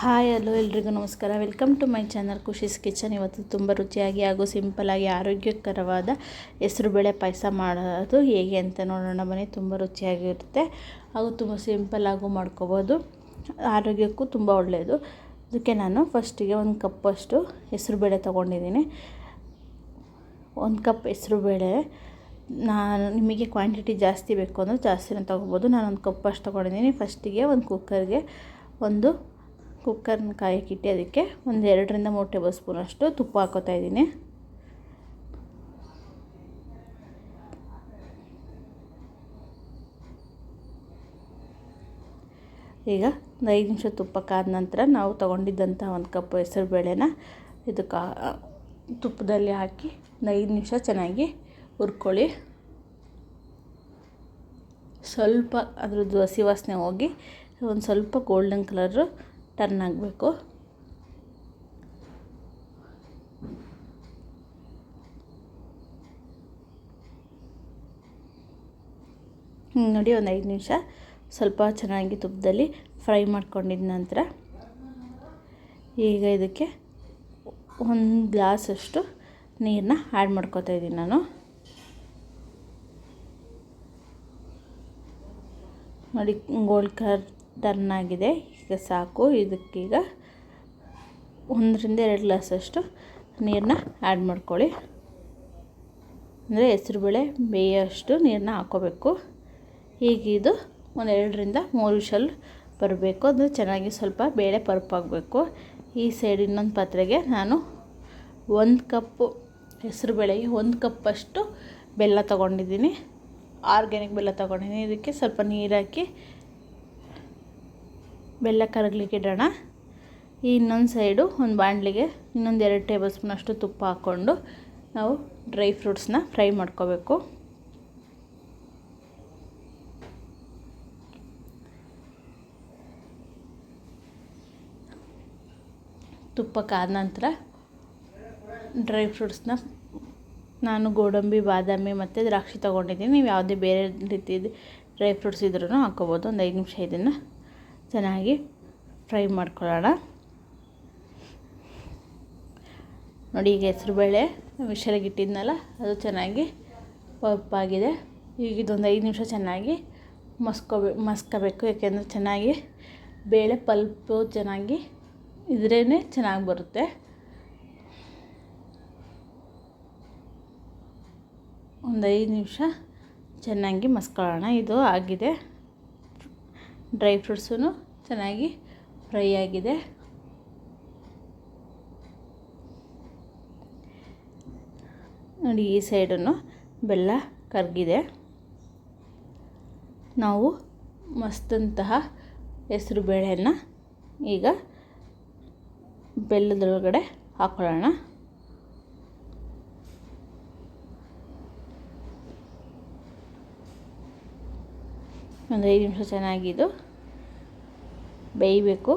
Hi hello ಎಲ್ರಿಗೂ ನಮಸ್ಕಾರ. Welcome to my channel Khushi's kitchen. ಇವತ್ತು ತುಂಬ ರುಚಿಯಾಗಿ ಹಾಗೂ ಸಿಂಪಲ್ಲಾಗಿ ಆರೋಗ್ಯಕರವಾದ ಹೆಸರುಬೇಳೆ ಪಾಯಸ ಮಾಡೋದು ಹೇಗೆ ಅಂತ ನೋಡೋಣ ಬನ್ನಿ. ತುಂಬ ರುಚಿಯಾಗಿರುತ್ತೆ ಹಾಗೂ ತುಂಬ ಸಿಂಪಲ್ಲಾಗೂ ಮಾಡ್ಕೋಬೋದು, ಆರೋಗ್ಯಕ್ಕೂ ತುಂಬ ಒಳ್ಳೆಯದು. ಅದಕ್ಕೆ ನಾನು ಫಸ್ಟಿಗೆ ಒಂದು ಕಪ್ಪಷ್ಟು ಹೆಸರುಬೇಳೆ ತೊಗೊಂಡಿದ್ದೀನಿ. ಒಂದು ಕಪ್ ಹೆಸರುಬೇಳೆ, ನಾನು ನಿಮಗೆ ಕ್ವಾಂಟಿಟಿ ಜಾಸ್ತಿ ಬೇಕು ಅಂದರೆ ಜಾಸ್ತಿನೇ ತೊಗೋಬೋದು. ನಾನು ಒಂದು ಕಪ್ಪಷ್ಟು ತೊಗೊಂಡಿದ್ದೀನಿ. ಫಸ್ಟಿಗೆ ಒಂದು ಕುಕ್ಕರ್ನ ಕಾಯಕ್ಕಿಟ್ಟು ಅದಕ್ಕೆ ಒಂದು 2ರಿಂದ 3 ಟೇಬಲ್ ಸ್ಪೂನಷ್ಟು ತುಪ್ಪ ಹಾಕೋತಾ ಇದ್ದೀನಿ. ಈಗ ಒಂದು 5 ನಿಮಿಷ ತುಪ್ಪ ಕಾದ ನಂತರ ನಾವು ತೊಗೊಂಡಿದ್ದಂಥ ಒಂದು ಕಪ್ ಹೆಸರುಬೇಳೆನ ಇದಕ್ಕೆ ತುಪ್ಪದಲ್ಲಿ ಹಾಕಿ ಒಂದು 5 ನಿಮಿಷ ಚೆನ್ನಾಗಿ ಹುರ್ಕೊಳ್ಳಿ. ಸ್ವಲ್ಪ ಅದ್ರದ್ದು ಹಸಿ ವಾಸನೆ ಹೋಗಿ ಒಂದು ಸ್ವಲ್ಪ ಗೋಲ್ಡನ್ ಕಲರು ಟರ್ನ್ ಆಗಬೇಕು. ನೋಡಿ, ಒಂದು 5 ನಿಮಿಷ ಸ್ವಲ್ಪ ಚೆನ್ನಾಗಿ ತುಪ್ಪದಲ್ಲಿ ಫ್ರೈ ಮಾಡ್ಕೊಂಡಿದ್ದ ನಂತರ ಈಗ ಇದಕ್ಕೆ ಒಂದು ಗ್ಲಾಸಷ್ಟು ನೀರನ್ನ ಆ್ಯಡ್ ಮಾಡ್ಕೊತಾ ಇದ್ದೀನಿ ನಾನು. ನೋಡಿ, ಗೋಲ್ಡ್ ಕಲರ್ ಟರ್ನ್ ಆಗಿದೆ. ಈಗ ಸಾಕು. ಇದಕ್ಕೀಗ 1ರಿಂದ 2 ಗ್ಲಾಸಷ್ಟು ನೀರನ್ನ ಆ್ಯಡ್ ಮಾಡ್ಕೊಳ್ಳಿ. ಅಂದರೆ ಹೆಸರುಬೇಳೆ ಬೇಯೋಷ್ಟು ನೀರನ್ನ ಹಾಕ್ಕೋಬೇಕು. ಈಗ ಇದು ಒಂದು 2ರಿಂದ 3 ವಿಷಲ್ ಬರಬೇಕು. ಅದು ಚೆನ್ನಾಗಿ ಸ್ವಲ್ಪ ಬೇಳೆ ಪರುಪಾಗಬೇಕು. ಈ ಸೈಡ್ ಇನ್ನೊಂದು ಪಾತ್ರೆಗೆ ನಾನು 1 ಕಪ್ಪು ಹೆಸರುಬೇಳೆಗೆ 1 ಕಪ್ಪಷ್ಟು ಬೆಲ್ಲ ತೊಗೊಂಡಿದ್ದೀನಿ. ಆರ್ಗ್ಯಾನಿಕ್ ಬೆಲ್ಲ ತೊಗೊಂಡಿದ್ದೀನಿ. ಇದಕ್ಕೆ ಸ್ವಲ್ಪ ನೀರು ಹಾಕಿ ಬೆಲ್ಲ ಕರಗಲಿಕ್ಕೆ ಇಡೋಣ. ಇನ್ನೊಂದು ಸೈಡು ಒಂದು ಬಾಣಲಿಗೆ ಇನ್ನೊಂದು 2 ಟೇಬಲ್ ಸ್ಪೂನಷ್ಟು ತುಪ್ಪ ಹಾಕ್ಕೊಂಡು ನಾವು ಡ್ರೈ ಫ್ರೂಟ್ಸ್ನ ಫ್ರೈ ಮಾಡ್ಕೋಬೇಕು. ತುಪ್ಪ ಕಾದ ನಂತರ ಡ್ರೈ ಫ್ರೂಟ್ಸ್ನ ನಾನು ಗೋಡಂಬಿ, ಬಾದಾಮಿ ಮತ್ತು ದ್ರಾಕ್ಷಿ ತೊಗೊಂಡಿದ್ದೀನಿ. ನೀವು ಯಾವುದೇ ಬೇರೆ ರೀತಿ ಡ್ರೈ ಫ್ರೂಟ್ಸ್ ಇದ್ರೂ ಹಾಕ್ಕೋಬೋದು. ಒಂದು 5 ನಿಮಿಷ ಇದನ್ನು ಚೆನ್ನಾಗಿ ಫ್ರೈ ಮಾಡ್ಕೊಳ್ಳೋಣ. ನೋಡಿ, ಈಗ ಹೆಸರುಬೇಳೆ ವಿಷಲಿಗಿಟ್ಟಿದ್ನಲ್ಲ ಅದು ಚೆನ್ನಾಗಿ ಪಪ್ಪಾಗಿದೆ. ಈಗ ಇದೊಂದು 5 ನಿಮಿಷ ಚೆನ್ನಾಗಿ ಮಸ್ಕೋಬೇಕು. ಯಾಕೆಂದರೆ ಚೆನ್ನಾಗಿ ಬೇಳೆ ಪಲ್ಪು ಚೆನ್ನಾಗಿ ಇದ್ರೇ ಚೆನ್ನಾಗಿ ಬರುತ್ತೆ. ಒಂದು 5 ನಿಮಿಷ ಚೆನ್ನಾಗಿ ಮಸ್ಕೊಳ್ಳೋಣ. ಇದು ಆಗಿದೆ. ಡ್ರೈ ಫ್ರೂಟ್ಸೂ ಚೆನ್ನಾಗಿ ಫ್ರೈ ಆಗಿದೆ. ನೋಡಿ, ಈ ಸೈಡನ್ನು ಬೆಲ್ಲ ಕರಗಿದೆ. ನಾವು ಮಸ್ತಂತಹ ಹೆಸರು ಬೇಳೆಯನ್ನು ಈಗ ಬೆಲ್ಲದೊಳಗಡೆ ಹಾಕೊಳ್ಳೋಣ. ಒಂದು 5 ನಿಮಿಷ ಚೆನ್ನಾಗಿದು ಬೇಯಬೇಕು.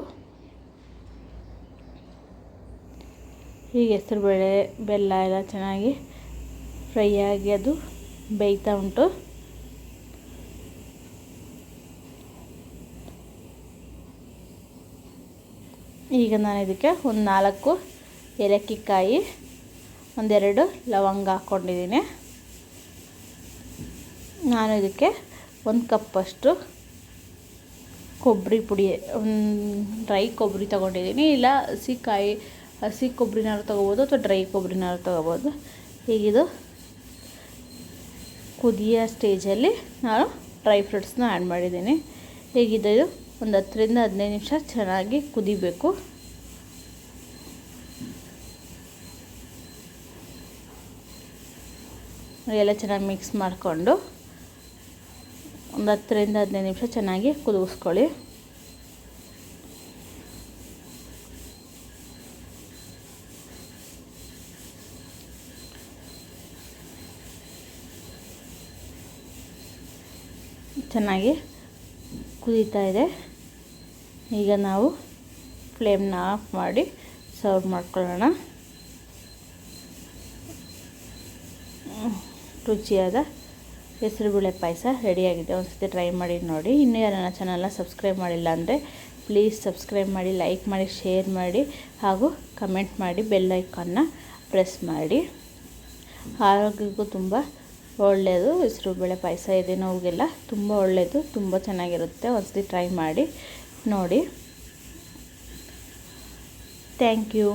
ಹೀಗೆ ಹೆಸರುಬೇಳೆ ಬೆಲ್ಲ ಎಲ್ಲ ಚೆನ್ನಾಗಿ ಫ್ರೈ ಆಗಿ ಅದು ಬೇಯ್ತಾ ಉಂಟು. ಈಗ ನಾನು ಇದಕ್ಕೆ ಒಂದು 4 ಏಲಕ್ಕಿ ಕಾಯಿ, 1-2 ಲವಂಗ ಹಾಕ್ಕೊಂಡಿದ್ದೀನಿ. ನಾನು ಇದಕ್ಕೆ 1 ಕಪ್ಪಷ್ಟು ಕೊಬ್ಬರಿ ಪುಡಿ, ಡ್ರೈ ಕೊಬ್ಬರಿ ತೊಗೊಂಡಿದ್ದೀನಿ. ಇಲ್ಲ ಹಸಿ ಕೊಬ್ಬರಿನಾರು ತೊಗೋಬೋದು ಅಥವಾ ಡ್ರೈ ಕೊಬ್ಬರಿನಾರು ತೊಗೋಬೋದು. ಹೀಗಿದು ಕುದಿಯೋ ಸ್ಟೇಜಲ್ಲಿ ನಾನು ಡ್ರೈ ಫ್ರೂಟ್ಸ್ನ ಆ್ಯಡ್ ಮಾಡಿದ್ದೀನಿ. ಹೀಗಿದು ಒಂದು 10ರಿಂದ 15 ನಿಮಿಷ ಚೆನ್ನಾಗಿ ಕುದಿಬೇಕು. ಎಲ್ಲ ಚೆನ್ನಾಗಿ ಮಿಕ್ಸ್ ಮಾಡಿಕೊಂಡು ಒಂದು 10ರಿಂದ 15 ನಿಮಿಷ ಚೆನ್ನಾಗಿ ಕುದಿಸ್ಕೊಳ್ಳಿ. ಚೆನ್ನಾಗಿ ಕುದೀತಾ ಇದೆ. ಈಗ ನಾವು ಫ್ಲೇಮ್ನ ಆಫ್ ಮಾಡಿ ಸರ್ವ್ ಮಾಡ್ಕೊಳ್ಳೋಣ. ರುಚಿಯಾದ ಹೆಸರುಬೇಳೆ ಪಾಯಸ ರೆಡಿಯಾಗಿದೆ. ಒಂದು ಸತಿ ಟ್ರೈ ಮಾಡಿ ನೋಡಿ. ಇನ್ನೂ ಯಾರು ನನ್ನ ಚಾನಲ್ನ ಸಬ್ಸ್ಕ್ರೈಬ್ ಮಾಡಿಲ್ಲ ಅಂದರೆ ಪ್ಲೀಸ್ ಸಬ್ಸ್ಕ್ರೈಬ್ ಮಾಡಿ, ಲೈಕ್ ಮಾಡಿ, ಶೇರ್ ಮಾಡಿ ಹಾಗೂ ಕಮೆಂಟ್ ಮಾಡಿ, ಬೆಲ್ ಐಕಾನ್ನ ಪ್ರೆಸ್ ಮಾಡಿ. ಆರೋಗ್ಯಕ್ಕೂ ತುಂಬ ಒಳ್ಳೆಯದು. ಹೆಸರುಬೇಳೆ ಪಾಯಸ ಇದೆ ನೋವಿಗೆಲ್ಲ ತುಂಬ ಒಳ್ಳೆಯದು, ತುಂಬ ಚೆನ್ನಾಗಿರುತ್ತೆ. ಒಂದ್ಸತಿ ಟ್ರೈ ಮಾಡಿ ನೋಡಿ. Thank you.